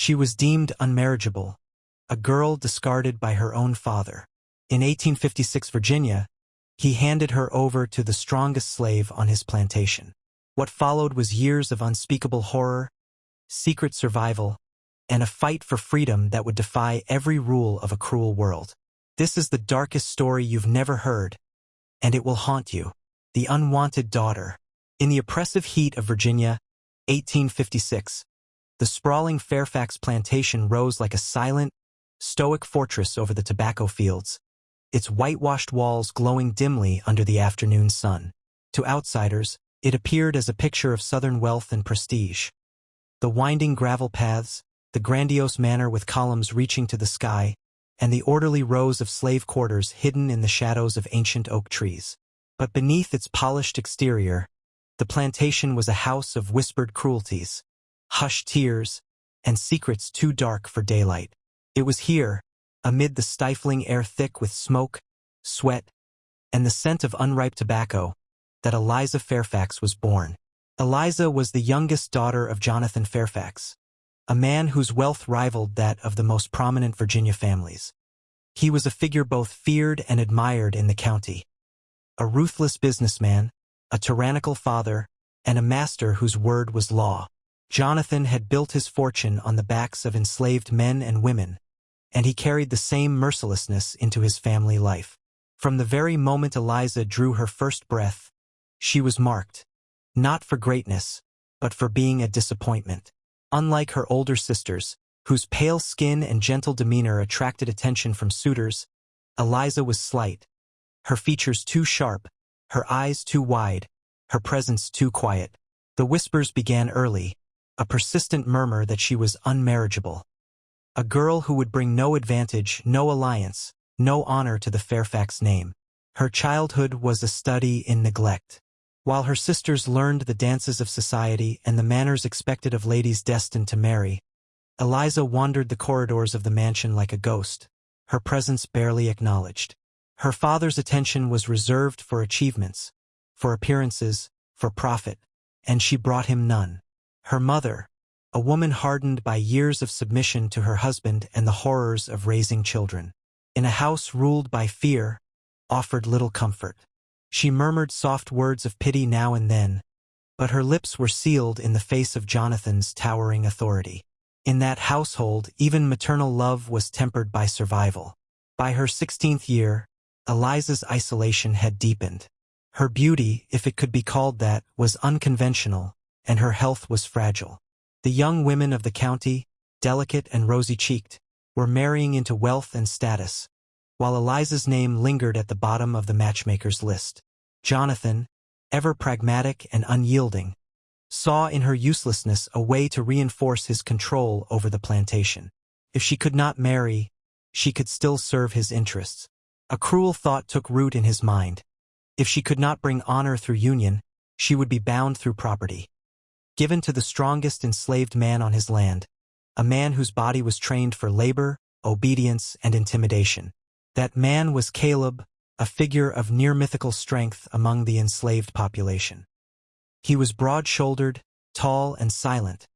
She was deemed unmarriageable, a girl discarded by her own father. In 1856 Virginia, he handed her over to the strongest slave on his plantation. What followed was years of unspeakable horror, secret survival, and a fight for freedom that would defy every rule of a cruel world. This is the darkest story you've never heard, and it will haunt you. The Unwanted Daughter. In the oppressive heat of Virginia, 1856, the sprawling Fairfax plantation rose like a silent, stoic fortress over the tobacco fields, its whitewashed walls glowing dimly under the afternoon sun. To outsiders, it appeared as a picture of Southern wealth and prestige. The winding gravel paths, the grandiose manor with columns reaching to the sky, and the orderly rows of slave quarters hidden in the shadows of ancient oak trees. But beneath its polished exterior, the plantation was a house of whispered cruelties, hushed tears, and secrets too dark for daylight. It was here, amid the stifling air thick with smoke, sweat, and the scent of unripe tobacco, that Eliza Fairfax was born. Eliza was the youngest daughter of Jonathan Fairfax, a man whose wealth rivaled that of the most prominent Virginia families. He was a figure both feared and admired in the county. A ruthless businessman, a tyrannical father, and a master whose word was law. Jonathan had built his fortune on the backs of enslaved men and women, and he carried the same mercilessness into his family life. From the very moment Eliza drew her first breath, she was marked, not for greatness, but for being a disappointment. Unlike her older sisters, whose pale skin and gentle demeanor attracted attention from suitors, Eliza was slight, her features too sharp, her eyes too wide, her presence too quiet. The whispers began early, a persistent murmur that she was unmarriageable. A girl who would bring no advantage, no alliance, no honor to the Fairfax name. Her childhood was a study in neglect. While her sisters learned the dances of society and the manners expected of ladies destined to marry, Eliza wandered the corridors of the mansion like a ghost, her presence barely acknowledged. Her father's attention was reserved for achievements, for appearances, for profit, and she brought him none. Her mother, a woman hardened by years of submission to her husband and the horrors of raising children, in a house ruled by fear, offered little comfort. She murmured soft words of pity now and then, but her lips were sealed in the face of Jonathan's towering authority. In that household, even maternal love was tempered by survival. By her 16th year, Eliza's isolation had deepened. Her beauty, if it could be called that, was unconventional, and her health was fragile. The young women of the county, delicate and rosy-cheeked, were marrying into wealth and status, while Eliza's name lingered at the bottom of the matchmaker's list. Jonathan, ever pragmatic and unyielding, saw in her uselessness a way to reinforce his control over the plantation. If she could not marry, she could still serve his interests. A cruel thought took root in his mind. If she could not bring honor through union, she would be bound through property. Given to the strongest enslaved man on his land, a man whose body was trained for labor, obedience, and intimidation. That man was Caleb, a figure of near-mythical strength among the enslaved population. He was broad-shouldered, tall, and silent,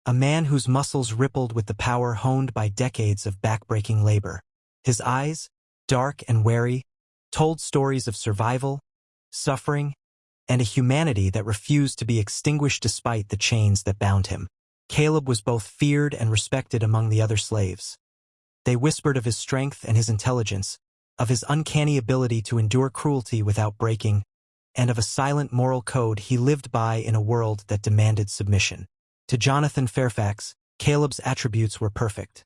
a man whose muscles rippled with the power honed by decades of back-breaking labor. His eyes, dark and wary, told stories of survival, suffering, and a humanity that refused to be extinguished despite the chains that bound him. Caleb was both feared and respected among the other slaves. They whispered of his strength and his intelligence, of his uncanny ability to endure cruelty without breaking, and of a silent moral code he lived by in a world that demanded submission. To Jonathan Fairfax, Caleb's attributes were perfect.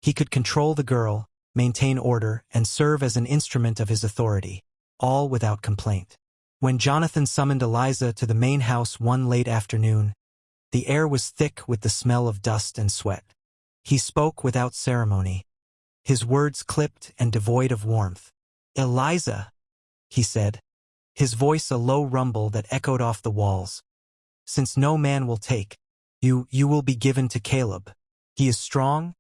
He could control the girl, maintain order, and serve as an instrument of his authority, all without complaint. When Jonathan summoned Eliza to the main house one late afternoon, the air was thick with the smell of dust and sweat. He spoke without ceremony, his words clipped and devoid of warmth. "Eliza," he said, his voice a low rumble that echoed off the walls. "Since no man will take, you will be given to Caleb. He is strong,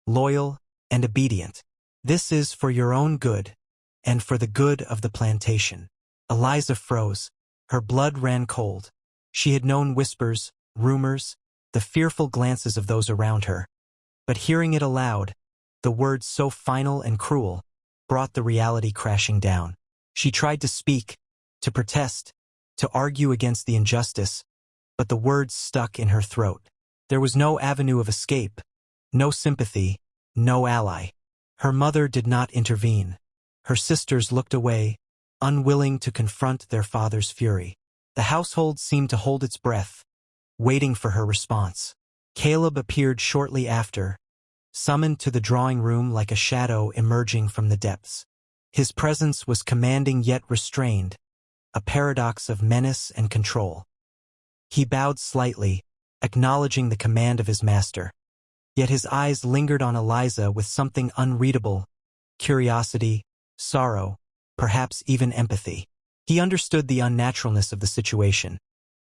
loyal, and obedient. This is for your own good, and for the good of the plantation." Eliza froze. Her blood ran cold. She had known whispers, rumors, the fearful glances of those around her. But hearing it aloud, the words so final and cruel, brought the reality crashing down. She tried to speak, to protest, to argue against the injustice, but the words stuck in her throat. There was no avenue of escape, no sympathy, no ally. Her mother did not intervene. Her sisters looked away, unwilling to confront their father's fury. The household seemed to hold its breath, waiting for her response. Caleb appeared shortly after, summoned to the drawing room like a shadow emerging from the depths. His presence was commanding yet restrained, a paradox of menace and control. He bowed slightly, acknowledging the command of his master. Yet his eyes lingered on Eliza with something unreadable: curiosity, sorrow, perhaps even empathy. He understood the unnaturalness of the situation,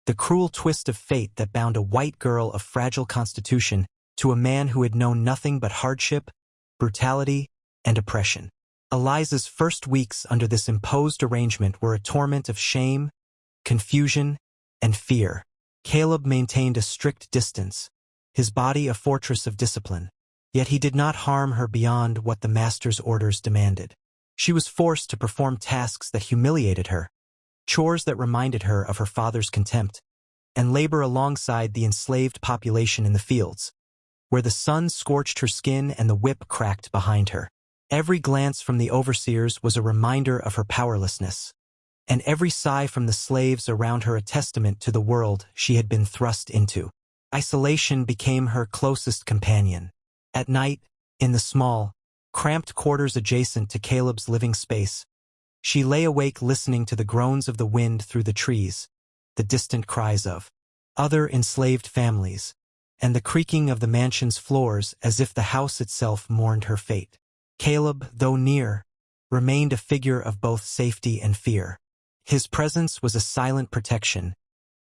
the cruel twist of fate that bound a white girl of fragile constitution to a man who had known nothing but hardship, brutality, and oppression. Eliza's first weeks under this imposed arrangement were a torment of shame, confusion, and fear. Caleb maintained a strict distance, his body a fortress of discipline. Yet he did not harm her beyond what the master's orders demanded. She was forced to perform tasks that humiliated her, chores that reminded her of her father's contempt, and labor alongside the enslaved population in the fields, where the sun scorched her skin and the whip cracked behind her. Every glance from the overseers was a reminder of her powerlessness, and every sigh from the slaves around her a testament to the world she had been thrust into. Isolation became her closest companion. At night, in the small, cramped quarters adjacent to Caleb's living space, she lay awake listening to the groans of the wind through the trees, the distant cries of other enslaved families, and the creaking of the mansion's floors as if the house itself mourned her fate. Caleb, though near, remained a figure of both safety and fear. His presence was a silent protection,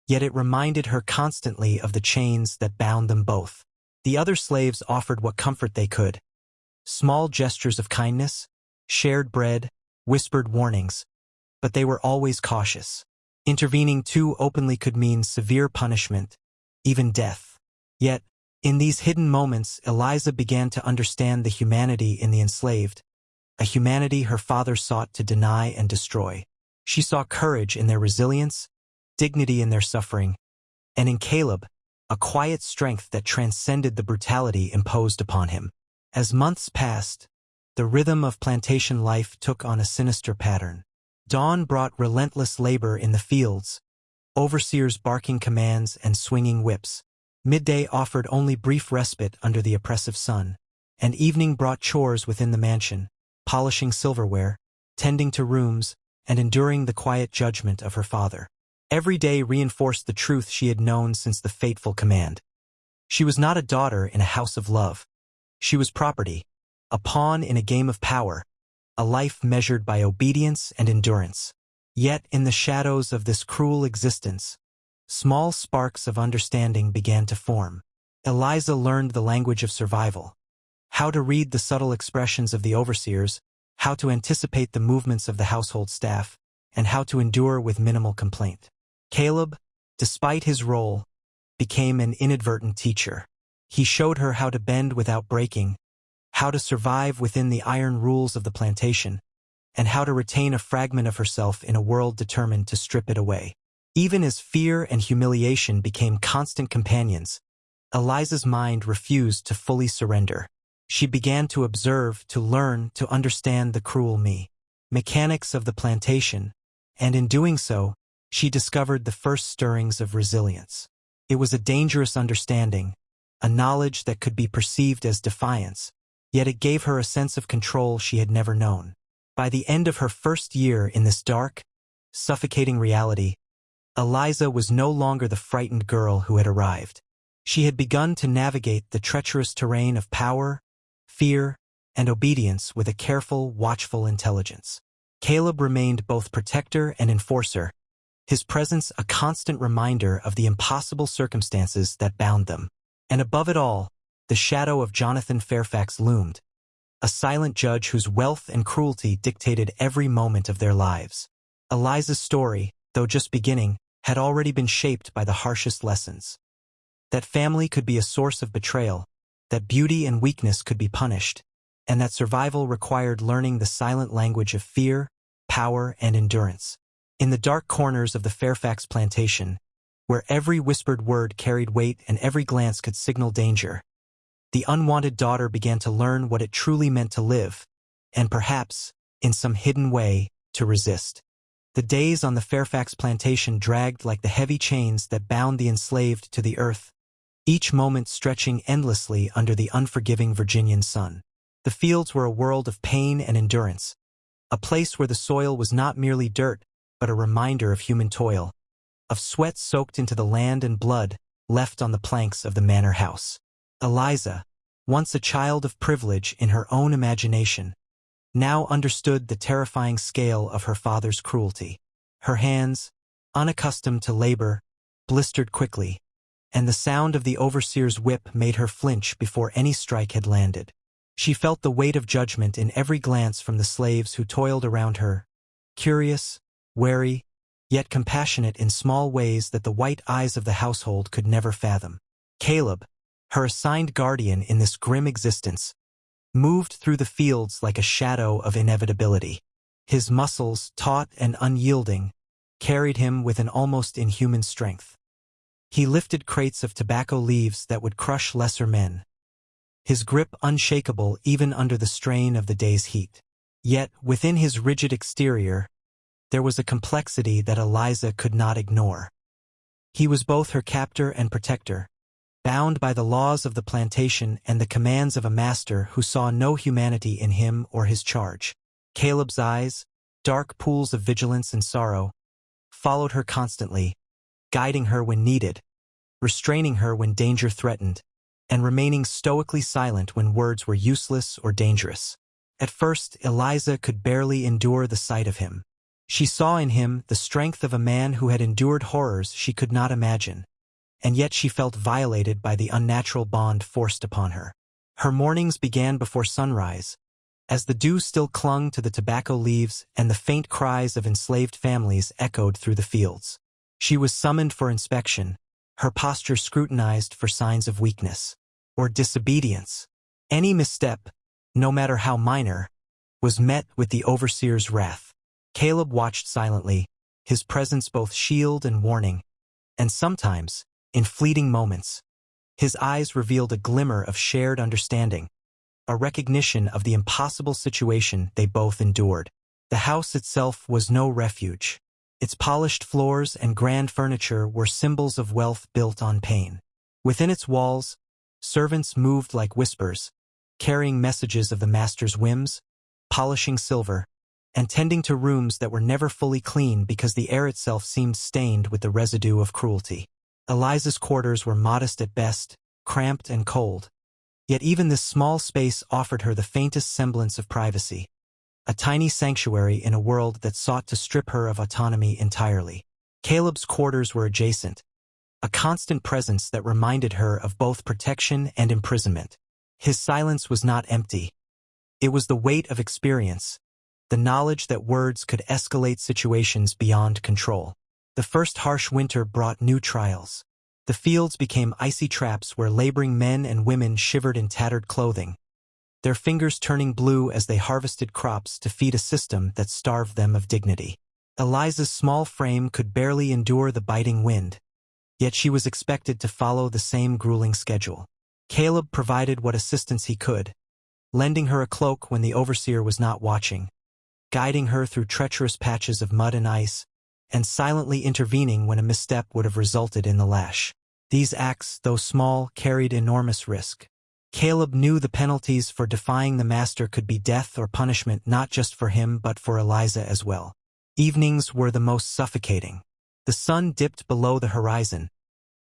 yet it reminded her constantly of the chains that bound them both. The other slaves offered what comfort they could: small gestures of kindness, shared bread, whispered warnings, but they were always cautious. Intervening too openly could mean severe punishment, even death. Yet, in these hidden moments, Eliza began to understand the humanity in the enslaved, a humanity her father sought to deny and destroy. She saw courage in their resilience, dignity in their suffering, and in Caleb, a quiet strength that transcended the brutality imposed upon him. As months passed, the rhythm of plantation life took on a sinister pattern. Dawn brought relentless labor in the fields, overseers barking commands and swinging whips. Midday offered only brief respite under the oppressive sun, and evening brought chores within the mansion, polishing silverware, tending to rooms, and enduring the quiet judgment of her father. Every day reinforced the truth she had known since the fateful command. She was not a daughter in a house of love. She was property, a pawn in a game of power, a life measured by obedience and endurance. Yet in the shadows of this cruel existence, small sparks of understanding began to form. Eliza learned the language of survival, how to read the subtle expressions of the overseers, how to anticipate the movements of the household staff, and how to endure with minimal complaint. Caleb, despite his role, became an inadvertent teacher. He showed her how to bend without breaking, how to survive within the iron rules of the plantation, and how to retain a fragment of herself in a world determined to strip it away. Even as fear and humiliation became constant companions, Eliza's mind refused to fully surrender. She began to observe, to learn, to understand the cruel mechanics of the plantation, and in doing so, she discovered the first stirrings of resilience. It was a dangerous understanding, a knowledge that could be perceived as defiance, yet it gave her a sense of control she had never known. By the end of her first year in this dark, suffocating reality, Eliza was no longer the frightened girl who had arrived. She had begun to navigate the treacherous terrain of power, fear, and obedience with a careful, watchful intelligence. Caleb remained both protector and enforcer, his presence a constant reminder of the impossible circumstances that bound them. And above it all, the shadow of Jonathan Fairfax loomed, a silent judge whose wealth and cruelty dictated every moment of their lives. Eliza's story, though just beginning, had already been shaped by the harshest lessons. That family could be a source of betrayal, that beauty and weakness could be punished, and that survival required learning the silent language of fear, power, and endurance. In the dark corners of the Fairfax plantation, where every whispered word carried weight and every glance could signal danger, the unwanted daughter began to learn what it truly meant to live, and perhaps, in some hidden way, to resist. The days on the Fairfax plantation dragged like the heavy chains that bound the enslaved to the earth, each moment stretching endlessly under the unforgiving Virginian sun. The fields were a world of pain and endurance, a place where the soil was not merely dirt, but a reminder of human toil, of sweat soaked into the land and blood left on the planks of the manor house. Eliza, once a child of privilege in her own imagination, now understood the terrifying scale of her father's cruelty. Her hands, unaccustomed to labor, blistered quickly, and the sound of the overseer's whip made her flinch before any strike had landed. She felt the weight of judgment in every glance from the slaves who toiled around her, curious, wary, yet compassionate in small ways that the white eyes of the household could never fathom. Caleb, her assigned guardian in this grim existence, moved through the fields like a shadow of inevitability. His muscles, taut and unyielding, carried him with an almost inhuman strength. He lifted crates of tobacco leaves that would crush lesser men, his grip unshakable even under the strain of the day's heat. Yet, within his rigid exterior, there was a complexity that Eliza could not ignore. He was both her captor and protector, bound by the laws of the plantation and the commands of a master who saw no humanity in him or his charge. Caleb's eyes, dark pools of vigilance and sorrow, followed her constantly, guiding her when needed, restraining her when danger threatened, and remaining stoically silent when words were useless or dangerous. At first, Eliza could barely endure the sight of him. She saw in him the strength of a man who had endured horrors she could not imagine, and yet she felt violated by the unnatural bond forced upon her. Her mornings began before sunrise, as the dew still clung to the tobacco leaves and the faint cries of enslaved families echoed through the fields. She was summoned for inspection, her posture scrutinized for signs of weakness or disobedience. Any misstep, no matter how minor, was met with the overseer's wrath. Caleb watched silently, his presence both shield and warning, and sometimes, in fleeting moments, his eyes revealed a glimmer of shared understanding, a recognition of the impossible situation they both endured. The house itself was no refuge. Its polished floors and grand furniture were symbols of wealth built on pain. Within its walls, servants moved like whispers, carrying messages of the master's whims, polishing silver, and tending to rooms that were never fully clean because the air itself seemed stained with the residue of cruelty. Eliza's quarters were modest at best, cramped and cold, yet even this small space offered her the faintest semblance of privacy, a tiny sanctuary in a world that sought to strip her of autonomy entirely. Caleb's quarters were adjacent, a constant presence that reminded her of both protection and imprisonment. His silence was not empty. It was the weight of experience, the knowledge that words could escalate situations beyond control. The first harsh winter brought new trials. The fields became icy traps where laboring men and women shivered in tattered clothing, their fingers turning blue as they harvested crops to feed a system that starved them of dignity. Eliza's small frame could barely endure the biting wind, yet she was expected to follow the same grueling schedule. Caleb provided what assistance he could, lending her a cloak when the overseer was not watching, guiding her through treacherous patches of mud and ice, and silently intervening when a misstep would have resulted in the lash. These acts, though small, carried enormous risk. Caleb knew the penalties for defying the master could be death or punishment not just for him but for Eliza as well. Evenings were the most suffocating. The sun dipped below the horizon,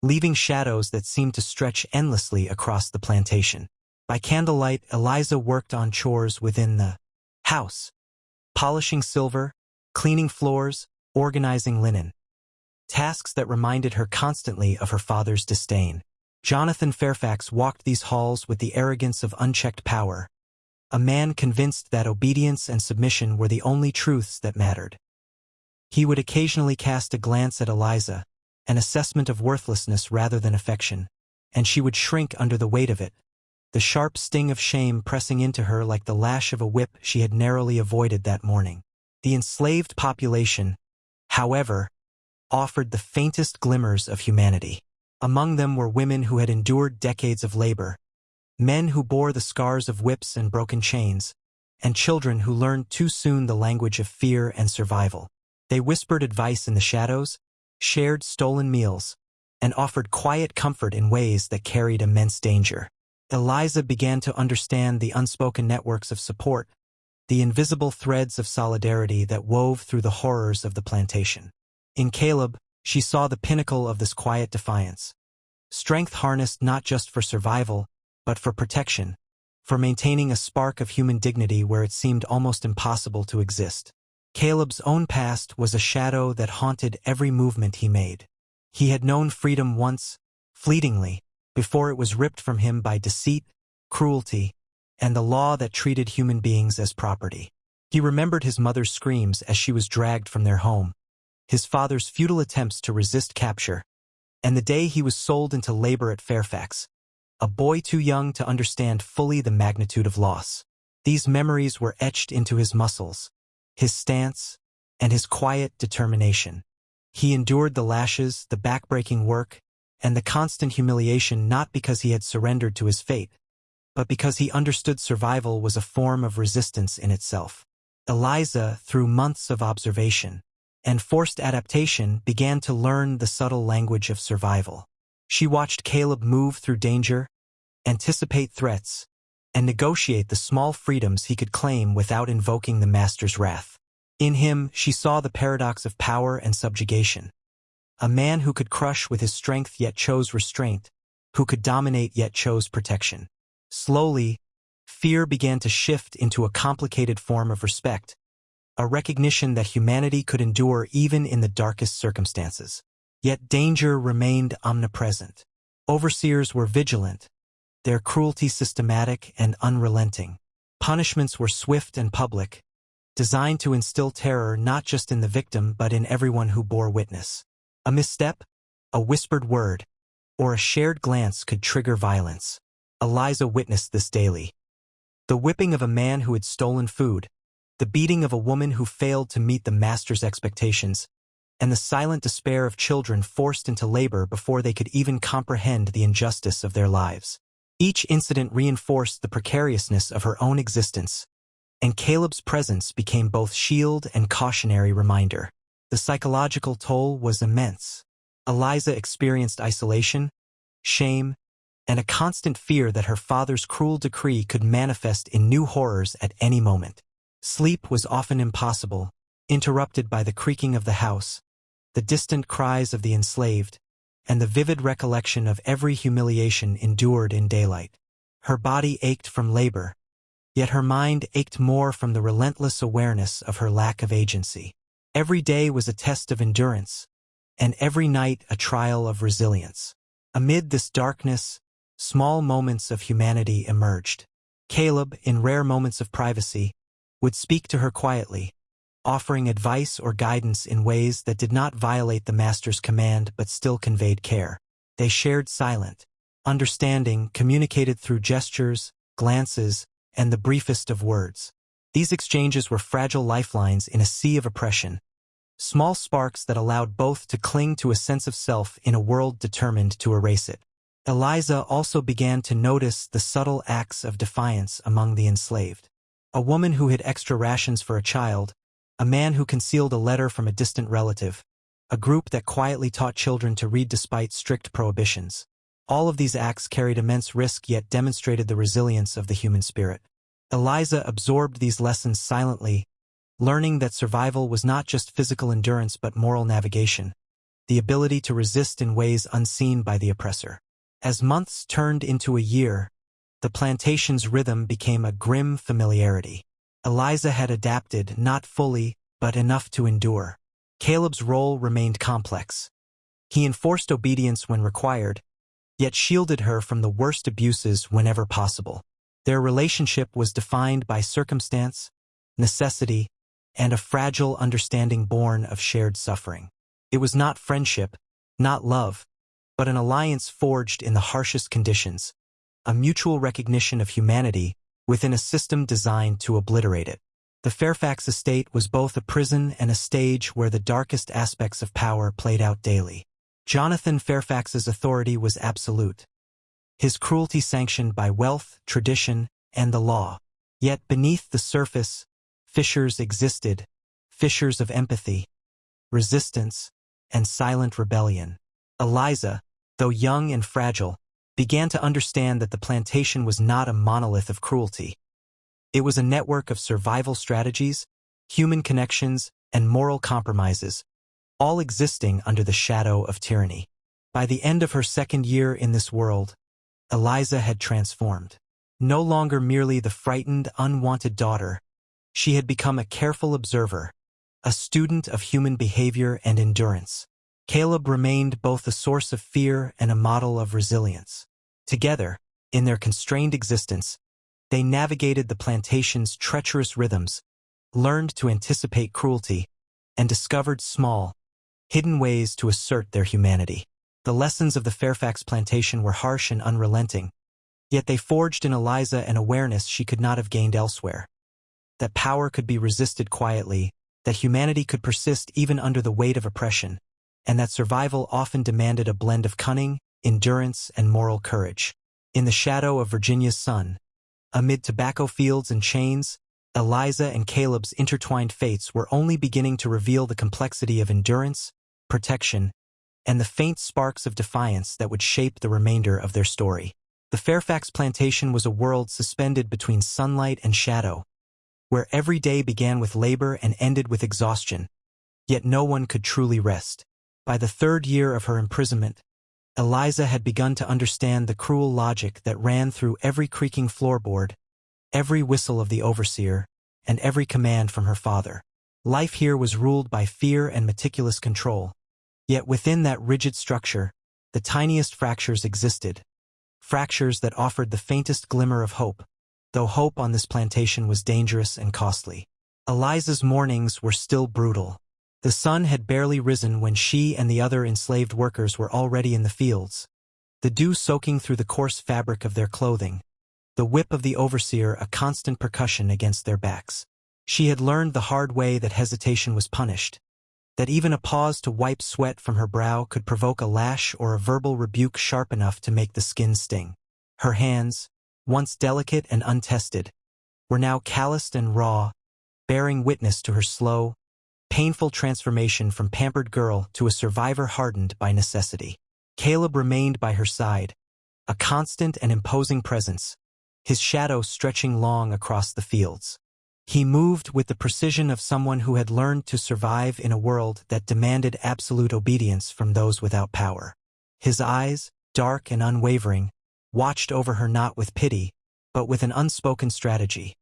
leaving shadows that seemed to stretch endlessly across the plantation. By candlelight, Eliza worked on chores within the house, polishing silver, cleaning floors, organizing linen. Tasks that reminded her constantly of her father's disdain. Jonathan Fairfax walked these halls with the arrogance of unchecked power, a man convinced that obedience and submission were the only truths that mattered. He would occasionally cast a glance at Eliza, an assessment of worthlessness rather than affection, and she would shrink under the weight of it, the sharp sting of shame pressing into her like the lash of a whip she had narrowly avoided that morning. The enslaved population, however, offered the faintest glimmers of humanity. Among them were women who had endured decades of labor, men who bore the scars of whips and broken chains, and children who learned too soon the language of fear and survival. They whispered advice in the shadows, shared stolen meals, and offered quiet comfort in ways that carried immense danger. Eliza began to understand the unspoken networks of support, the invisible threads of solidarity that wove through the horrors of the plantation. In Caleb, she saw the pinnacle of this quiet defiance. Strength harnessed not just for survival, but for protection, for maintaining a spark of human dignity where it seemed almost impossible to exist. Caleb's own past was a shadow that haunted every movement he made. He had known freedom once, fleetingly, before it was ripped from him by deceit, cruelty, and the law that treated human beings as property. He remembered his mother's screams as she was dragged from their home, his father's futile attempts to resist capture, and the day he was sold into labor at Fairfax, a boy too young to understand fully the magnitude of loss. These memories were etched into his muscles, his stance, and his quiet determination. He endured the lashes, the backbreaking work, and the constant humiliation not because he had surrendered to his fate, but because he understood survival was a form of resistance in itself. Eliza, through months of observation and forced adaptation, began to learn the subtle language of survival. She watched Caleb move through danger, anticipate threats, and negotiate the small freedoms he could claim without invoking the master's wrath. In him, she saw the paradox of power and subjugation. A man who could crush with his strength yet chose restraint, who could dominate yet chose protection. Slowly, fear began to shift into a complicated form of respect, a recognition that humanity could endure even in the darkest circumstances. Yet danger remained omnipresent. Overseers were vigilant, their cruelty systematic and unrelenting. Punishments were swift and public, designed to instill terror not just in the victim but in everyone who bore witness. A misstep, a whispered word, or a shared glance could trigger violence. Eliza witnessed this daily. The whipping of a man who had stolen food, the beating of a woman who failed to meet the master's expectations, and the silent despair of children forced into labor before they could even comprehend the injustice of their lives. Each incident reinforced the precariousness of her own existence, and Caleb's presence became both shield and cautionary reminder. The psychological toll was immense. Eliza experienced isolation, shame, and a constant fear that her father's cruel decree could manifest in new horrors at any moment. Sleep was often impossible, interrupted by the creaking of the house, the distant cries of the enslaved, and the vivid recollection of every humiliation endured in daylight. Her body ached from labor, yet her mind ached more from the relentless awareness of her lack of agency. Every day was a test of endurance, and every night a trial of resilience. Amid this darkness, small moments of humanity emerged. Caleb, in rare moments of privacy, would speak to her quietly, offering advice or guidance in ways that did not violate the master's command but still conveyed care. They shared silent, understanding communicated through gestures, glances, and the briefest of words. These exchanges were fragile lifelines in a sea of oppression, small sparks that allowed both to cling to a sense of self in a world determined to erase it. Eliza also began to notice the subtle acts of defiance among the enslaved. A woman who hid extra rations for a child, a man who concealed a letter from a distant relative, a group that quietly taught children to read despite strict prohibitions. All of these acts carried immense risk yet demonstrated the resilience of the human spirit. Eliza absorbed these lessons silently, learning that survival was not just physical endurance but moral navigation, the ability to resist in ways unseen by the oppressor. As months turned into a year, the plantation's rhythm became a grim familiarity. Eliza had adapted, not fully, but enough to endure. Caleb's role remained complex. He enforced obedience when required, yet shielded her from the worst abuses whenever possible. Their relationship was defined by circumstance, necessity, and a fragile understanding born of shared suffering. It was not friendship, not love, but an alliance forged in the harshest conditions, a mutual recognition of humanity within a system designed to obliterate it. The Fairfax estate was both a prison and a stage where the darkest aspects of power played out daily. Jonathan Fairfax's authority was absolute, his cruelty sanctioned by wealth, tradition, and the law. Yet beneath the surface, fissures existed, fissures of empathy, resistance, and silent rebellion. Eliza, though young and fragile, began to understand that the plantation was not a monolith of cruelty. It was a network of survival strategies, human connections, and moral compromises, all existing under the shadow of tyranny. By the end of her second year in this world, Eliza had transformed. No longer merely the frightened, unwanted daughter, she had become a careful observer, a student of human behavior and endurance. Caleb remained both a source of fear and a model of resilience. Together, in their constrained existence, they navigated the plantation's treacherous rhythms, learned to anticipate cruelty, and discovered small, hidden ways to assert their humanity. The lessons of the Fairfax plantation were harsh and unrelenting, yet they forged in Eliza an awareness she could not have gained elsewhere. That power could be resisted quietly, that humanity could persist even under the weight of oppression, and that survival often demanded a blend of cunning, endurance, and moral courage. In the shadow of Virginia's sun, amid tobacco fields and chains, Eliza and Caleb's intertwined fates were only beginning to reveal the complexity of endurance, protection, and the faint sparks of defiance that would shape the remainder of their story. The Fairfax plantation was a world suspended between sunlight and shadow, where every day began with labor and ended with exhaustion, yet no one could truly rest. By the third year of her imprisonment, Eliza had begun to understand the cruel logic that ran through every creaking floorboard, every whistle of the overseer, and every command from her father. Life here was ruled by fear and meticulous control, yet within that rigid structure, the tiniest fractures existed, fractures that offered the faintest glimmer of hope, though hope on this plantation was dangerous and costly. Eliza's mornings were still brutal. The sun had barely risen when she and the other enslaved workers were already in the fields, the dew soaking through the coarse fabric of their clothing, the whip of the overseer a constant percussion against their backs. She had learned the hard way that hesitation was punished, that even a pause to wipe sweat from her brow could provoke a lash or a verbal rebuke sharp enough to make the skin sting. Her hands, once delicate and untested, were now calloused and raw, bearing witness to her slow, painful transformation from pampered girl to a survivor hardened by necessity. Caleb remained by her side, a constant and imposing presence, his shadow stretching long across the fields. He moved with the precision of someone who had learned to survive in a world that demanded absolute obedience from those without power. His eyes, dark and unwavering, watched over her not with pity, but with an unspoken strategy.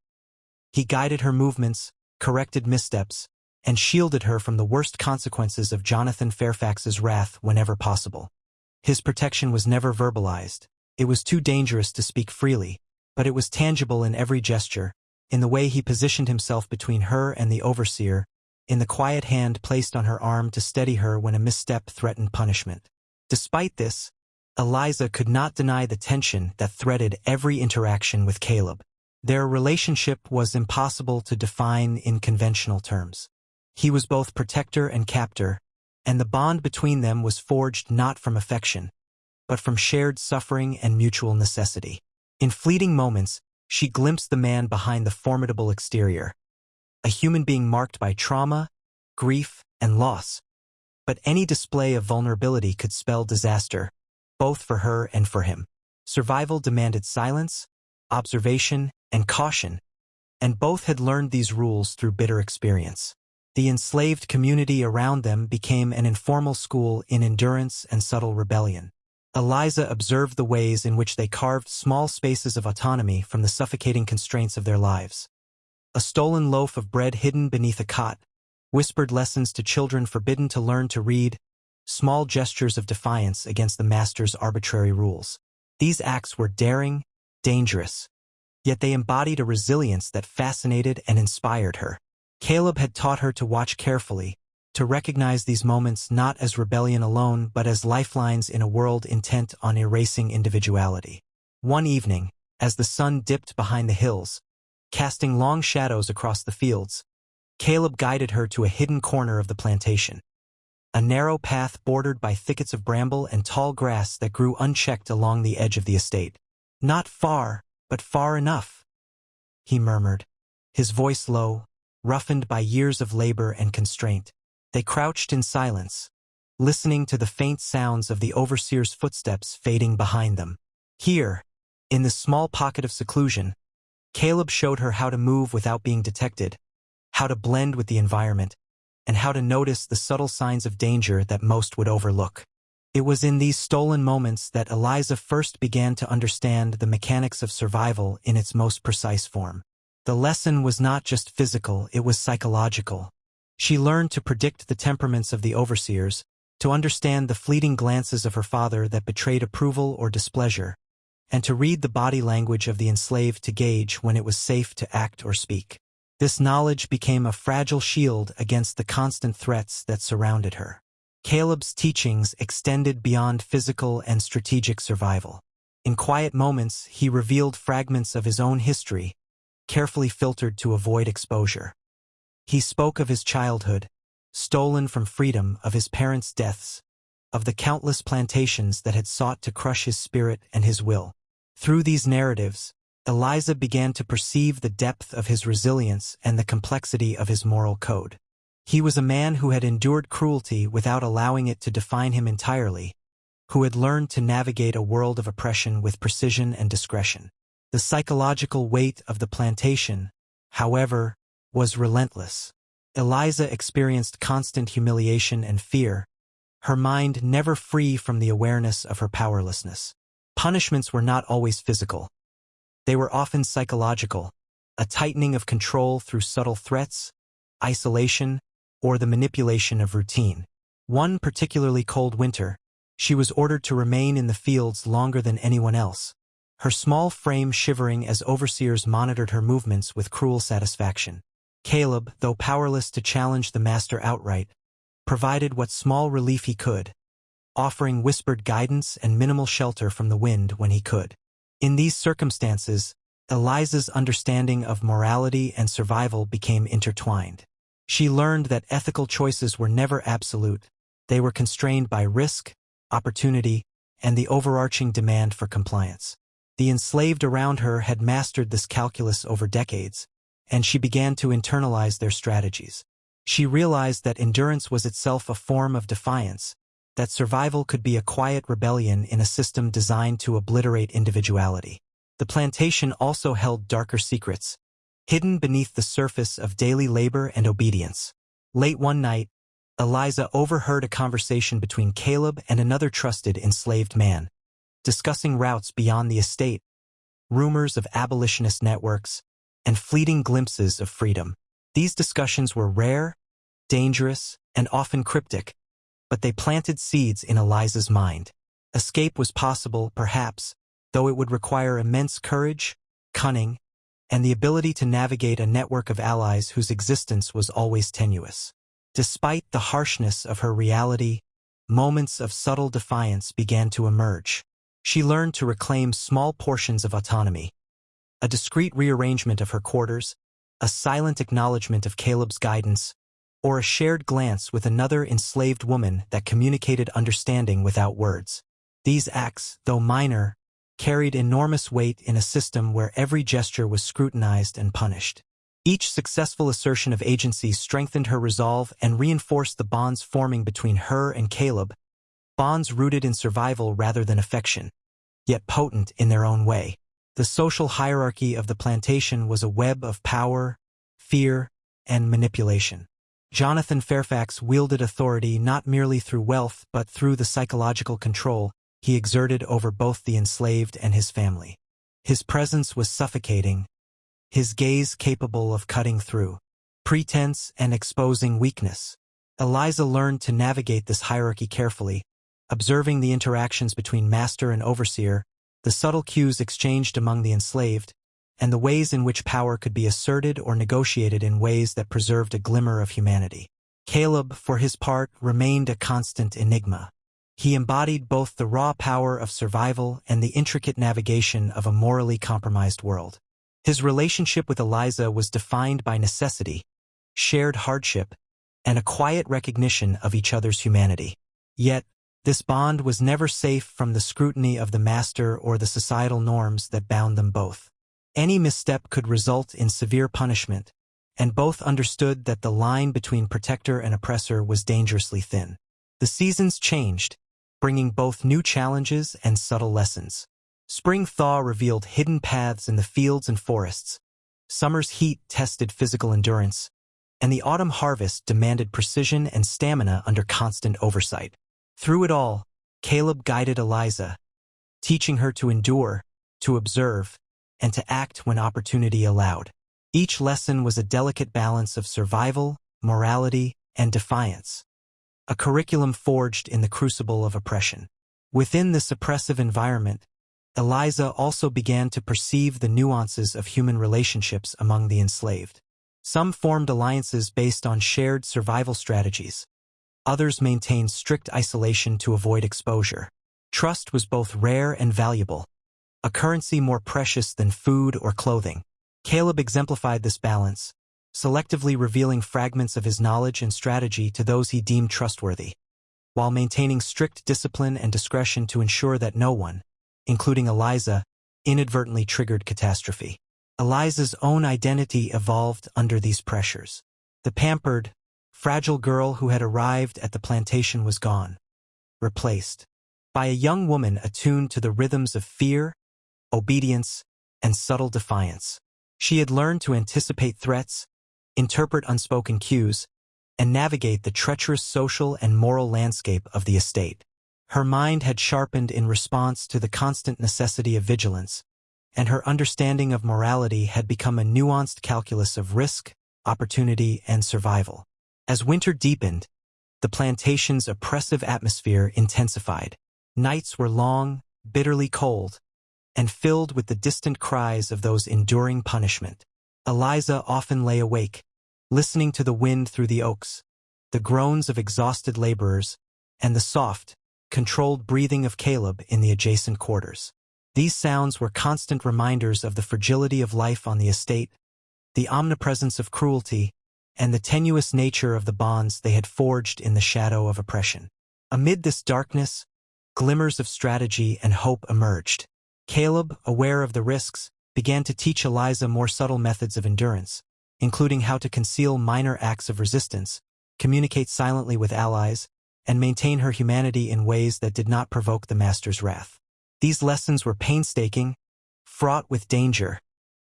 He guided her movements, corrected missteps, and shielded her from the worst consequences of Jonathan Fairfax's wrath whenever possible. His protection was never verbalized. It was too dangerous to speak freely, but it was tangible in every gesture, in the way he positioned himself between her and the overseer, in the quiet hand placed on her arm to steady her when a misstep threatened punishment. Despite this, Eliza could not deny the tension that threaded every interaction with Caleb. Their relationship was impossible to define in conventional terms. He was both protector and captor, and the bond between them was forged not from affection, but from shared suffering and mutual necessity. In fleeting moments, she glimpsed the man behind the formidable exterior, a human being marked by trauma, grief, and loss. But any display of vulnerability could spell disaster, both for her and for him. Survival demanded silence, observation, and caution, and both had learned these rules through bitter experience. The enslaved community around them became an informal school in endurance and subtle rebellion. Eliza observed the ways in which they carved small spaces of autonomy from the suffocating constraints of their lives. A stolen loaf of bread hidden beneath a cot, whispered lessons to children forbidden to learn to read, small gestures of defiance against the master's arbitrary rules. These acts were daring, dangerous, yet they embodied a resilience that fascinated and inspired her. Caleb had taught her to watch carefully, to recognize these moments not as rebellion alone but as lifelines in a world intent on erasing individuality. One evening, as the sun dipped behind the hills, casting long shadows across the fields, Caleb guided her to a hidden corner of the plantation. A narrow path bordered by thickets of bramble and tall grass that grew unchecked along the edge of the estate. "Not far, but far enough," he murmured, his voice low, roughened by years of labor and constraint. They crouched in silence, listening to the faint sounds of the overseer's footsteps fading behind them. Here, in this small pocket of seclusion, Caleb showed her how to move without being detected, how to blend with the environment, and how to notice the subtle signs of danger that most would overlook. It was in these stolen moments that Eliza first began to understand the mechanics of survival in its most precise form. The lesson was not just physical, it was psychological. She learned to predict the temperaments of the overseers, to understand the fleeting glances of her father that betrayed approval or displeasure, and to read the body language of the enslaved to gauge when it was safe to act or speak. This knowledge became a fragile shield against the constant threats that surrounded her. Caleb's teachings extended beyond physical and strategic survival. In quiet moments, he revealed fragments of his own history, carefully filtered to avoid exposure. He spoke of his childhood, stolen from freedom, of his parents' deaths, of the countless plantations that had sought to crush his spirit and his will. Through these narratives, Eliza began to perceive the depth of his resilience and the complexity of his moral code. He was a man who had endured cruelty without allowing it to define him entirely, who had learned to navigate a world of oppression with precision and discretion. The psychological weight of the plantation, however, was relentless. Eliza experienced constant humiliation and fear, her mind never free from the awareness of her powerlessness. Punishments were not always physical. They were often psychological, a tightening of control through subtle threats, isolation, or the manipulation of routine. One particularly cold winter, she was ordered to remain in the fields longer than anyone else, her small frame shivering as overseers monitored her movements with cruel satisfaction. Caleb, though powerless to challenge the master outright, provided what small relief he could, offering whispered guidance and minimal shelter from the wind when he could. In these circumstances, Eliza's understanding of morality and survival became intertwined. She learned that ethical choices were never absolute. They were constrained by risk, opportunity, and the overarching demand for compliance. The enslaved around her had mastered this calculus over decades, and she began to internalize their strategies. She realized that endurance was itself a form of defiance, that survival could be a quiet rebellion in a system designed to obliterate individuality. The plantation also held darker secrets, hidden beneath the surface of daily labor and obedience. Late one night, Eliza overheard a conversation between Caleb and another trusted enslaved man, discussing routes beyond the estate, rumors of abolitionist networks, and fleeting glimpses of freedom. These discussions were rare, dangerous, and often cryptic, but they planted seeds in Eliza's mind. Escape was possible, perhaps, though it would require immense courage, cunning, and the ability to navigate a network of allies whose existence was always tenuous. Despite the harshness of her reality, moments of subtle defiance began to emerge. She learned to reclaim small portions of autonomy, a discreet rearrangement of her quarters, a silent acknowledgement of Caleb's guidance, or a shared glance with another enslaved woman that communicated understanding without words. These acts, though minor, carried enormous weight in a system where every gesture was scrutinized and punished. Each successful assertion of agency strengthened her resolve and reinforced the bonds forming between her and Caleb, bonds rooted in survival rather than affection, yet potent in their own way. The social hierarchy of the plantation was a web of power, fear, and manipulation. Jonathan Fairfax wielded authority not merely through wealth but through the psychological control he exerted over both the enslaved and his family. His presence was suffocating, his gaze capable of cutting through pretense and exposing weakness. Eliza learned to navigate this hierarchy carefully, observing the interactions between master and overseer, the subtle cues exchanged among the enslaved, and the ways in which power could be asserted or negotiated in ways that preserved a glimmer of humanity. Caleb, for his part, remained a constant enigma. He embodied both the raw power of survival and the intricate navigation of a morally compromised world. His relationship with Eliza was defined by necessity, shared hardship, and a quiet recognition of each other's humanity. Yet, this bond was never safe from the scrutiny of the master or the societal norms that bound them both. Any misstep could result in severe punishment, and both understood that the line between protector and oppressor was dangerously thin. The seasons changed, bringing both new challenges and subtle lessons. Spring thaw revealed hidden paths in the fields and forests. Summer's heat tested physical endurance, and the autumn harvest demanded precision and stamina under constant oversight. Through it all, Caleb guided Eliza, teaching her to endure, to observe, and to act when opportunity allowed. Each lesson was a delicate balance of survival, morality, and defiance, a curriculum forged in the crucible of oppression. Within this oppressive environment, Eliza also began to perceive the nuances of human relationships among the enslaved. Some formed alliances based on shared survival strategies. Others maintained strict isolation to avoid exposure. Trust was both rare and valuable, a currency more precious than food or clothing. Caleb exemplified this balance, selectively revealing fragments of his knowledge and strategy to those he deemed trustworthy, while maintaining strict discipline and discretion to ensure that no one, including Eliza, inadvertently triggered catastrophe. Eliza's own identity evolved under these pressures. The pampered, fragile girl who had arrived at the plantation was gone, replaced by a young woman attuned to the rhythms of fear, obedience, and subtle defiance. She had learned to anticipate threats, interpret unspoken cues, and navigate the treacherous social and moral landscape of the estate. Her mind had sharpened in response to the constant necessity of vigilance, and her understanding of morality had become a nuanced calculus of risk, opportunity, and survival. As winter deepened, the plantation's oppressive atmosphere intensified. Nights were long, bitterly cold, and filled with the distant cries of those enduring punishment. Eliza often lay awake, listening to the wind through the oaks, the groans of exhausted laborers, and the soft, controlled breathing of Caleb in the adjacent quarters. These sounds were constant reminders of the fragility of life on the estate, the omnipresence of cruelty, and the tenuous nature of the bonds they had forged in the shadow of oppression. Amid this darkness, glimmers of strategy and hope emerged. Caleb, aware of the risks, began to teach Eliza more subtle methods of endurance, including how to conceal minor acts of resistance, communicate silently with allies, and maintain her humanity in ways that did not provoke the master's wrath. These lessons were painstaking, fraught with danger,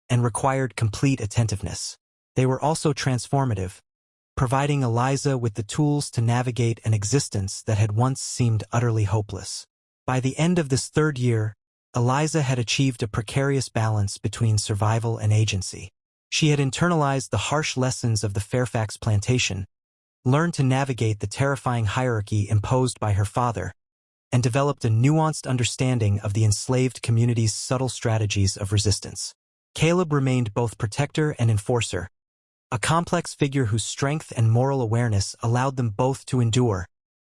and required complete attentiveness. They were also transformative, providing Eliza with the tools to navigate an existence that had once seemed utterly hopeless. By the end of this third year, Eliza had achieved a precarious balance between survival and agency. She had internalized the harsh lessons of the Fairfax plantation, learned to navigate the terrifying hierarchy imposed by her father, and developed a nuanced understanding of the enslaved community's subtle strategies of resistance. Caleb remained both protector and enforcer, a complex figure whose strength and moral awareness allowed them both to endure,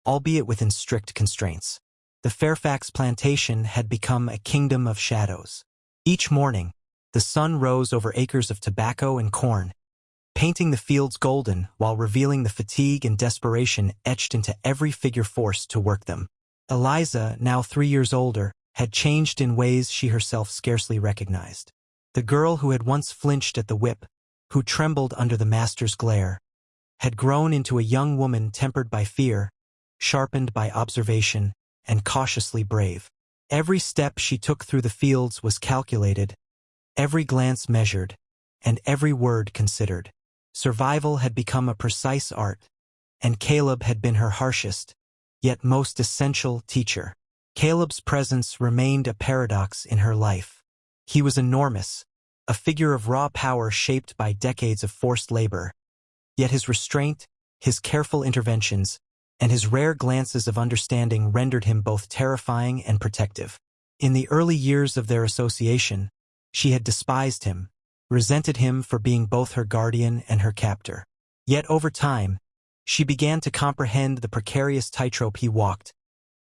albeit within strict constraints. The Fairfax plantation had become a kingdom of shadows. Each morning, the sun rose over acres of tobacco and corn, painting the fields golden while revealing the fatigue and desperation etched into every figure forced to work them. Eliza, now 3 years older, had changed in ways she herself scarcely recognized. The girl who had once flinched at the whip, who trembled under the master's glare, had grown into a young woman tempered by fear, sharpened by observation, and cautiously brave. Every step she took through the fields was calculated, every glance measured, and every word considered. Survival had become a precise art, and Caleb had been her harshest, yet most essential teacher. Caleb's presence remained a paradox in her life. He was enormous, a figure of raw power shaped by decades of forced labor, yet his restraint, his careful interventions, and his rare glances of understanding rendered him both terrifying and protective. In the early years of their association, she had despised him, resented him for being both her guardian and her captor. Yet over time, she began to comprehend the precarious tightrope he walked,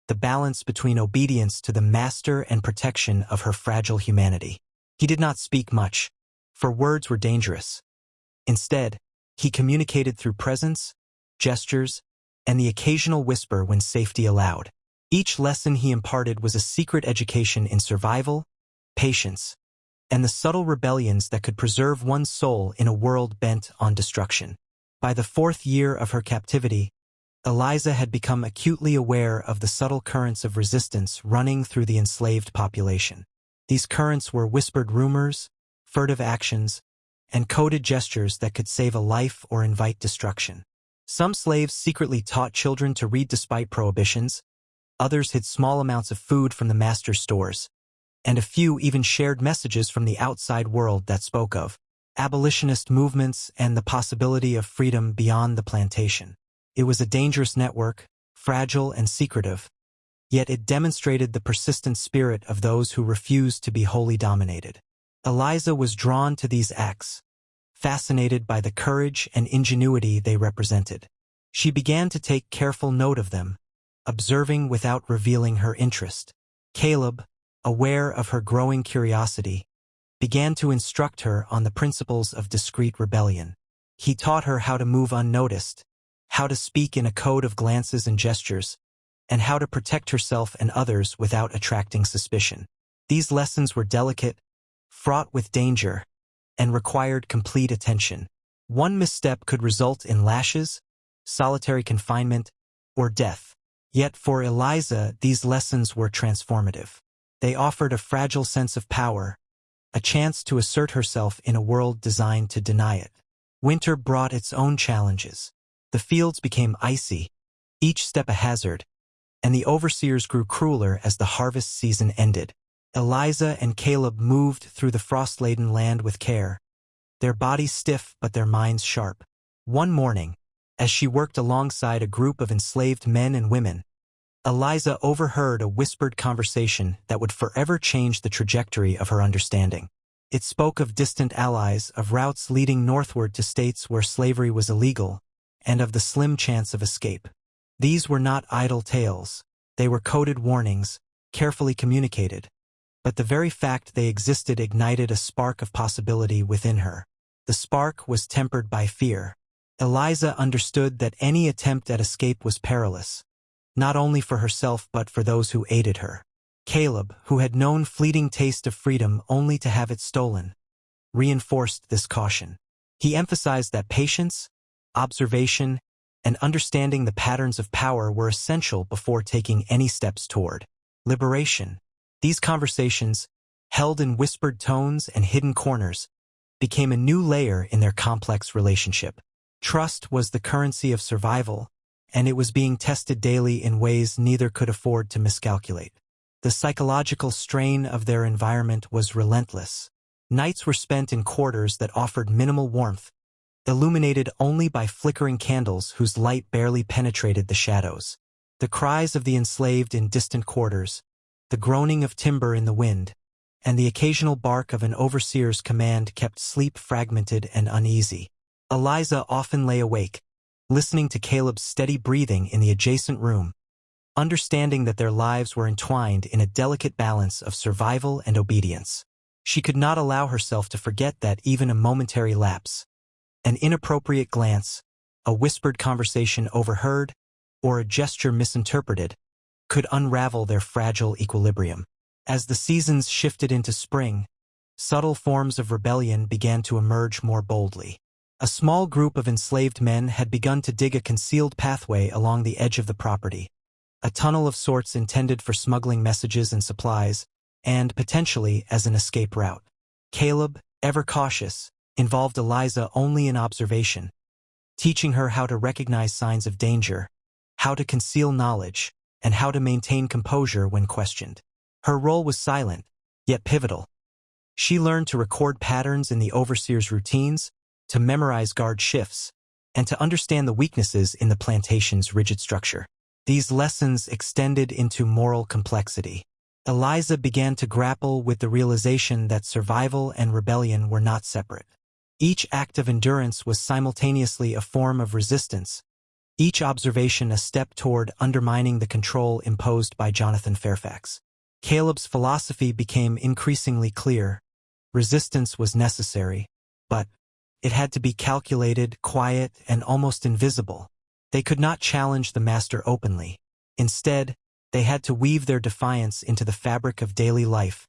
the balance between obedience to the master and protection of her fragile humanity. He did not speak much, for words were dangerous. Instead, he communicated through presence, gestures, and the occasional whisper when safety allowed. Each lesson he imparted was a secret education in survival, patience, and the subtle rebellions that could preserve one's soul in a world bent on destruction. By the 4th year of her captivity, Eliza had become acutely aware of the subtle currents of resistance running through the enslaved population. These currents were whispered rumors, furtive actions, and coded gestures that could save a life or invite destruction. Some slaves secretly taught children to read despite prohibitions, others hid small amounts of food from the master's stores, and a few even shared messages from the outside world that spoke of abolitionist movements and the possibility of freedom beyond the plantation. It was a dangerous network, fragile and secretive, yet it demonstrated the persistent spirit of those who refused to be wholly dominated. Eliza was drawn to these acts, fascinated by the courage and ingenuity they represented. She began to take careful note of them, observing without revealing her interest. Caleb, aware of her growing curiosity, began to instruct her on the principles of discreet rebellion. He taught her how to move unnoticed, how to speak in a code of glances and gestures, and how to protect herself and others without attracting suspicion. These lessons were delicate, fraught with danger, and required complete attention. One misstep could result in lashes, solitary confinement, or death. Yet for Eliza, these lessons were transformative. They offered a fragile sense of power, a chance to assert herself in a world designed to deny it. Winter brought its own challenges. The fields became icy, each step a hazard, and the overseers grew crueler as the harvest season ended. Eliza and Caleb moved through the frost-laden land with care, their bodies stiff but their minds sharp. One morning, as she worked alongside a group of enslaved men and women, Eliza overheard a whispered conversation that would forever change the trajectory of her understanding. It spoke of distant allies, of routes leading northward to states where slavery was illegal, and of the slim chance of escape. These were not idle tales. They were coded warnings, carefully communicated. But the very fact they existed ignited a spark of possibility within her. The spark was tempered by fear. Eliza understood that any attempt at escape was perilous, not only for herself but for those who aided her. Caleb, who had known fleeting taste of freedom only to have it stolen, reinforced this caution. He emphasized that patience, observation, and understanding the patterns of power were essential before taking any steps toward liberation. These conversations, held in whispered tones and hidden corners, became a new layer in their complex relationship. Trust was the currency of survival, and it was being tested daily in ways neither could afford to miscalculate. The psychological strain of their environment was relentless. Nights were spent in quarters that offered minimal warmth, illuminated only by flickering candles whose light barely penetrated the shadows. The cries of the enslaved in distant quarters, the groaning of timber in the wind, and the occasional bark of an overseer's command kept sleep fragmented and uneasy. Eliza often lay awake, listening to Caleb's steady breathing in the adjacent room, understanding that their lives were entwined in a delicate balance of survival and obedience. She could not allow herself to forget that even a momentary lapse, an inappropriate glance, a whispered conversation overheard, or a gesture misinterpreted, could unravel their fragile equilibrium. As the seasons shifted into spring, subtle forms of rebellion began to emerge more boldly. A small group of enslaved men had begun to dig a concealed pathway along the edge of the property, a tunnel of sorts intended for smuggling messages and supplies, and potentially as an escape route. Caleb, ever cautious, involved Eliza only in observation, teaching her how to recognize signs of danger, how to conceal knowledge, and how to maintain composure when questioned. Her role was silent, yet pivotal. She learned to record patterns in the overseer's routines, to memorize guard shifts, and to understand the weaknesses in the plantation's rigid structure. These lessons extended into moral complexity. Eliza began to grapple with the realization that survival and rebellion were not separate. Each act of endurance was simultaneously a form of resistance, each observation a step toward undermining the control imposed by Jonathan Fairfax. Caleb's philosophy became increasingly clear. Resistance was necessary, but it had to be calculated, quiet, and almost invisible. They could not challenge the master openly. Instead, they had to weave their defiance into the fabric of daily life,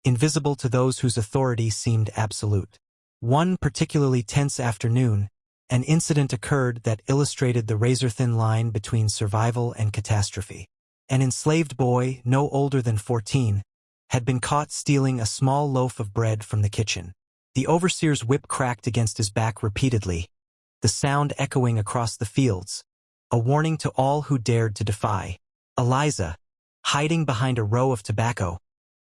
invisible to those whose authority seemed absolute. One particularly tense afternoon, an incident occurred that illustrated the razor-thin line between survival and catastrophe. An enslaved boy, no older than 14, had been caught stealing a small loaf of bread from the kitchen. The overseer's whip cracked against his back repeatedly, the sound echoing across the fields, a warning to all who dared to defy. Eliza, hiding behind a row of tobacco,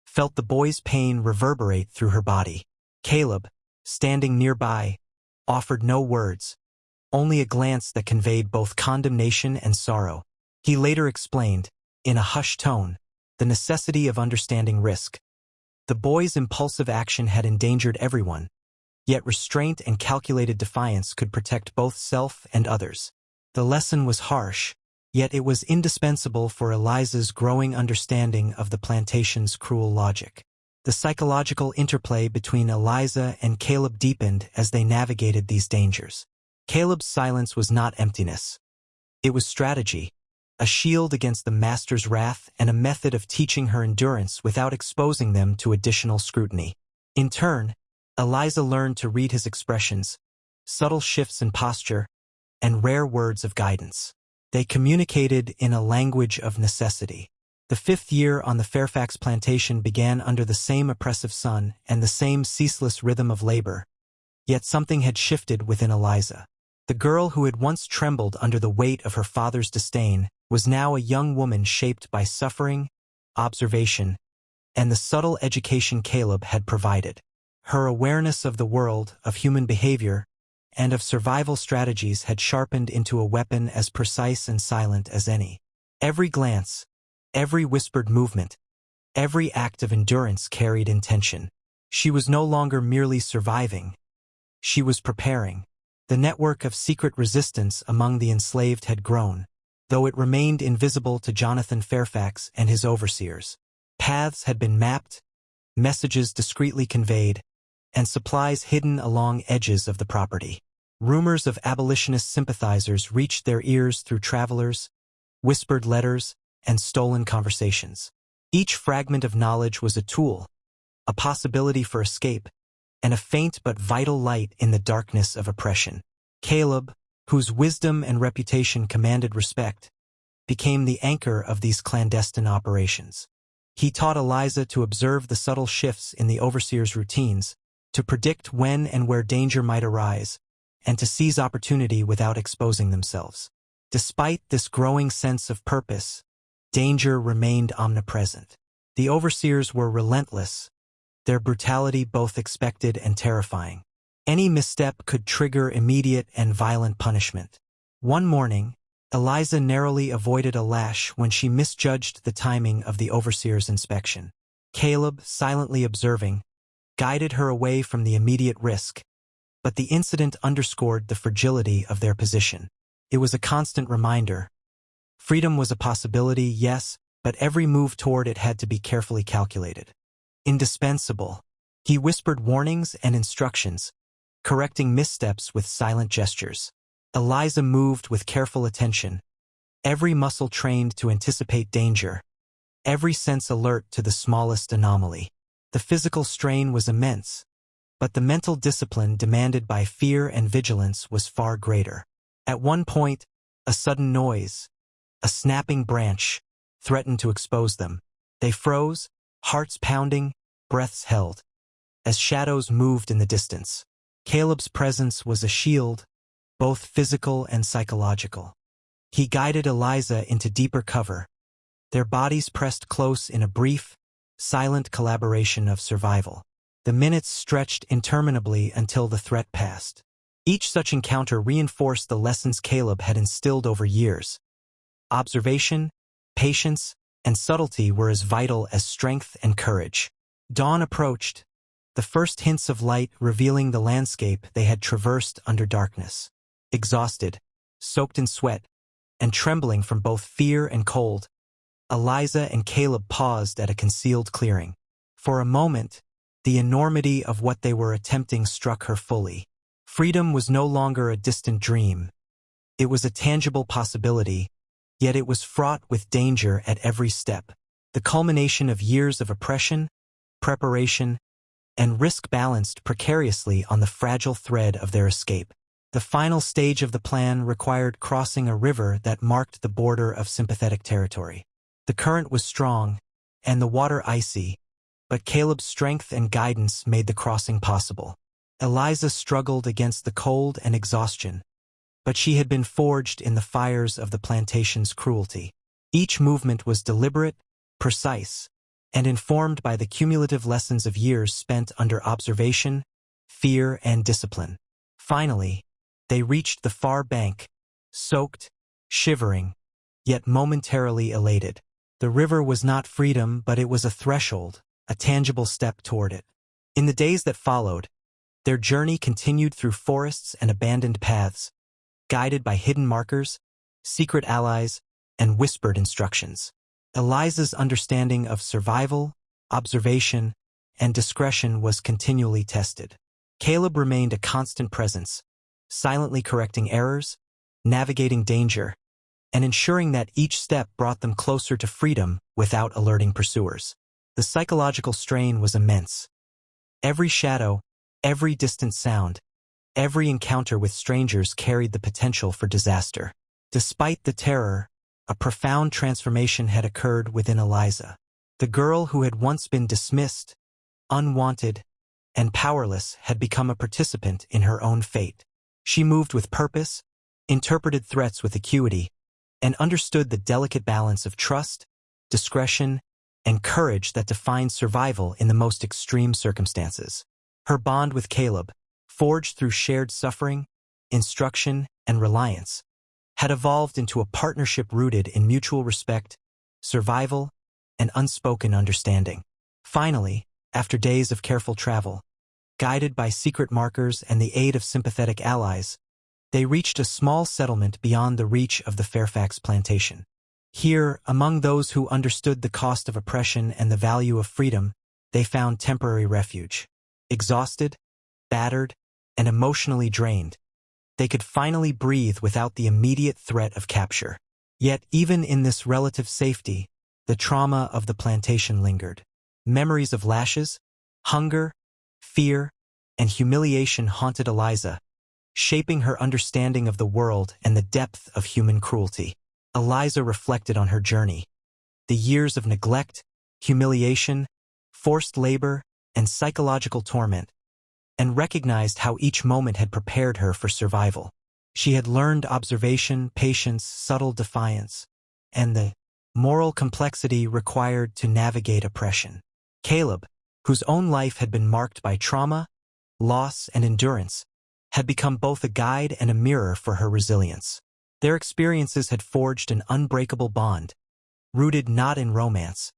felt the boy's pain reverberate through her body. Caleb, standing nearby, offered no words, only a glance that conveyed both condemnation and sorrow. He later explained, in a hushed tone, the necessity of understanding risk. The boy's impulsive action had endangered everyone, yet restraint and calculated defiance could protect both self and others. The lesson was harsh, yet it was indispensable for Eliza's growing understanding of the plantation's cruel logic. The psychological interplay between Eliza and Caleb deepened as they navigated these dangers. Caleb's silence was not emptiness. It was strategy, a shield against the master's wrath and a method of teaching her endurance without exposing them to additional scrutiny. In turn, Eliza learned to read his expressions, subtle shifts in posture, and rare words of guidance. They communicated in a language of necessity. The 5th year on the Fairfax plantation began under the same oppressive sun and the same ceaseless rhythm of labor, yet something had shifted within Eliza. The girl who had once trembled under the weight of her father's disdain was now a young woman shaped by suffering, observation, and the subtle education Caleb had provided. Her awareness of the world, of human behavior, and of survival strategies had sharpened into a weapon as precise and silent as any. Every glance, every whispered movement, every act of endurance carried intention. She was no longer merely surviving. She was preparing. The network of secret resistance among the enslaved had grown, though it remained invisible to Jonathan Fairfax and his overseers. Paths had been mapped, messages discreetly conveyed, and supplies hidden along edges of the property. Rumors of abolitionist sympathizers reached their ears through travelers, whispered letters, and stolen conversations. Each fragment of knowledge was a tool, a possibility for escape, and a faint but vital light in the darkness of oppression. Caleb, whose wisdom and reputation commanded respect, became the anchor of these clandestine operations. He taught Eliza to observe the subtle shifts in the overseer's routines, to predict when and where danger might arise, and to seize opportunity without exposing themselves. Despite this growing sense of purpose, danger remained omnipresent. The overseers were relentless, their brutality both expected and terrifying. Any misstep could trigger immediate and violent punishment. One morning, Eliza narrowly avoided a lash when she misjudged the timing of the overseer's inspection. Caleb, silently observing, guided her away from the immediate risk, but the incident underscored the fragility of their position. It was a constant reminder. Freedom was a possibility, yes, but every move toward it had to be carefully calculated. Indispensable. He whispered warnings and instructions, correcting missteps with silent gestures. Eliza moved with careful attention, every muscle trained to anticipate danger, every sense alert to the smallest anomaly. The physical strain was immense, but the mental discipline demanded by fear and vigilance was far greater. At one point, a sudden noise, a snapping branch, threatened to expose them. They froze, hearts pounding, breaths held, as shadows moved in the distance. Caleb's presence was a shield, both physical and psychological. He guided Eliza into deeper cover, their bodies pressed close in a brief, silent collaboration of survival. The minutes stretched interminably until the threat passed. Each such encounter reinforced the lessons Caleb had instilled over years. Observation, patience, and subtlety were as vital as strength and courage. Dawn approached, the first hints of light revealing the landscape they had traversed under darkness. Exhausted, soaked in sweat, and trembling from both fear and cold, Eliza and Caleb paused at a concealed clearing. For a moment, the enormity of what they were attempting struck her fully. Freedom was no longer a distant dream. It was a tangible possibility, yet it was fraught with danger at every step. The culmination of years of oppression, preparation, and risk balanced precariously on the fragile thread of their escape. The final stage of the plan required crossing a river that marked the border of sympathetic territory. The current was strong, and the water icy, but Caleb's strength and guidance made the crossing possible. Eliza struggled against the cold and exhaustion, but she had been forged in the fires of the plantation's cruelty. Each movement was deliberate, precise, and informed by the cumulative lessons of years spent under observation, fear, and discipline. Finally, they reached the far bank, soaked, shivering, yet momentarily elated. The river was not freedom, but it was a threshold, a tangible step toward it. In the days that followed, their journey continued through forests and abandoned paths, guided by hidden markers, secret allies, and whispered instructions. Eliza's understanding of survival, observation, and discretion was continually tested. Caleb remained a constant presence, silently correcting errors, navigating danger, and ensuring that each step brought them closer to freedom without alerting pursuers. The psychological strain was immense. Every shadow, every distant sound, every encounter with strangers carried the potential for disaster. Despite the terror, a profound transformation had occurred within Eliza. The girl who had once been dismissed, unwanted, and powerless had become a participant in her own fate. She moved with purpose, interpreted threats with acuity, and understood the delicate balance of trust, discretion, and courage that defines survival in the most extreme circumstances. Her bond with Caleb, forged through shared suffering, instruction, and reliance, had evolved into a partnership rooted in mutual respect, survival, and unspoken understanding. Finally, after days of careful travel, guided by secret markers and the aid of sympathetic allies, they reached a small settlement beyond the reach of the Fairfax plantation. Here, among those who understood the cost of oppression and the value of freedom, they found temporary refuge. Exhausted, battered, and emotionally drained, they could finally breathe without the immediate threat of capture. Yet even in this relative safety, the trauma of the plantation lingered. Memories of lashes, hunger, fear, and humiliation haunted Eliza, shaping her understanding of the world and the depth of human cruelty. Eliza reflected on her journey. The years of neglect, humiliation, forced labor, and psychological torment, and recognized how each moment had prepared her for survival. She had learned observation, patience, subtle defiance, and the moral complexity required to navigate oppression. Caleb, whose own life had been marked by trauma, loss, and endurance, had become both a guide and a mirror for her resilience. Their experiences had forged an unbreakable bond, rooted not in romance,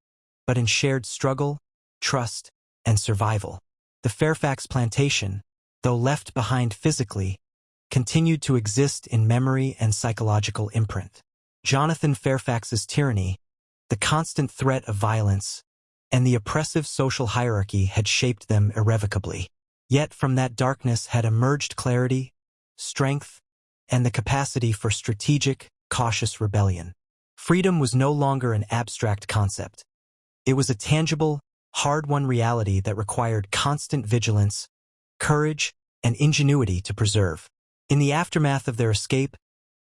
but in shared struggle, trust, and survival. The Fairfax plantation, though left behind physically, continued to exist in memory and psychological imprint. Jonathan Fairfax's tyranny, the constant threat of violence, and the oppressive social hierarchy had shaped them irrevocably. Yet from that darkness had emerged clarity, strength, and the capacity for strategic, cautious rebellion. Freedom was no longer an abstract concept. It was a tangible, hard-won reality that required constant vigilance, courage, and ingenuity to preserve. In the aftermath of their escape,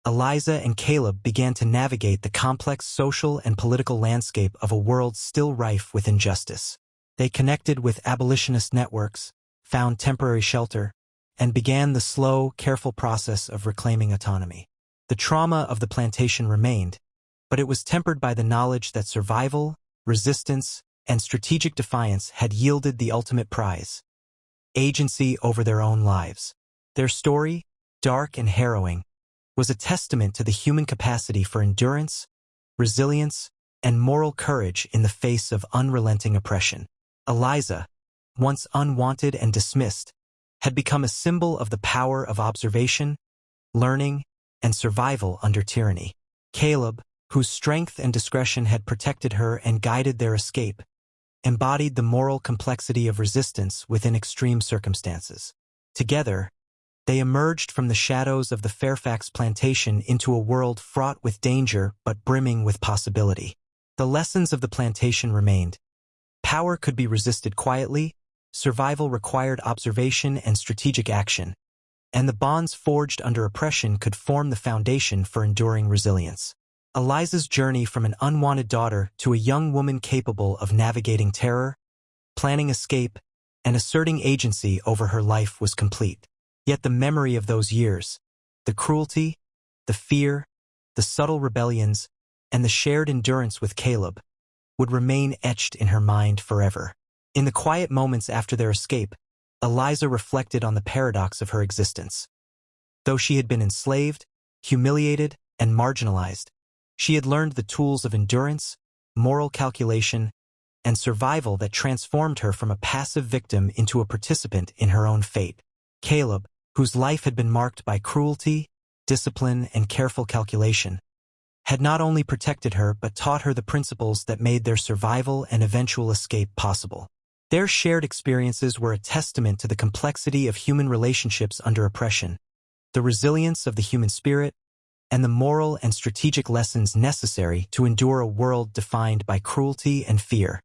Eliza and Caleb began to navigate the complex social and political landscape of a world still rife with injustice. They connected with abolitionist networks, found temporary shelter, and began the slow, careful process of reclaiming autonomy. The trauma of the plantation remained, but it was tempered by the knowledge that survival, resistance, and strategic defiance had yielded the ultimate prize: agency over their own lives. Their story, dark and harrowing, was a testament to the human capacity for endurance, resilience, and moral courage in the face of unrelenting oppression. Eliza, once unwanted and dismissed, had become a symbol of the power of observation, learning, and survival under tyranny. Caleb, whose strength and discretion had protected her and guided their escape, embodied the moral complexity of resistance within extreme circumstances. Together, they emerged from the shadows of the Fairfax plantation into a world fraught with danger but brimming with possibility. The lessons of the plantation remained. Power could be resisted quietly, survival required observation and strategic action, and the bonds forged under oppression could form the foundation for enduring resilience. Eliza's journey from an unwanted daughter to a young woman capable of navigating terror, planning escape, and asserting agency over her life was complete. Yet the memory of those years, the cruelty, the fear, the subtle rebellions, and the shared endurance with Caleb, would remain etched in her mind forever. In the quiet moments after their escape, Eliza reflected on the paradox of her existence. Though she had been enslaved, humiliated, and marginalized, she had learned the tools of endurance, moral calculation, and survival that transformed her from a passive victim into a participant in her own fate. Caleb, whose life had been marked by cruelty, discipline, and careful calculation, had not only protected her but taught her the principles that made their survival and eventual escape possible. Their shared experiences were a testament to the complexity of human relationships under oppression, the resilience of the human spirit, and the moral and strategic lessons necessary to endure a world defined by cruelty and fear.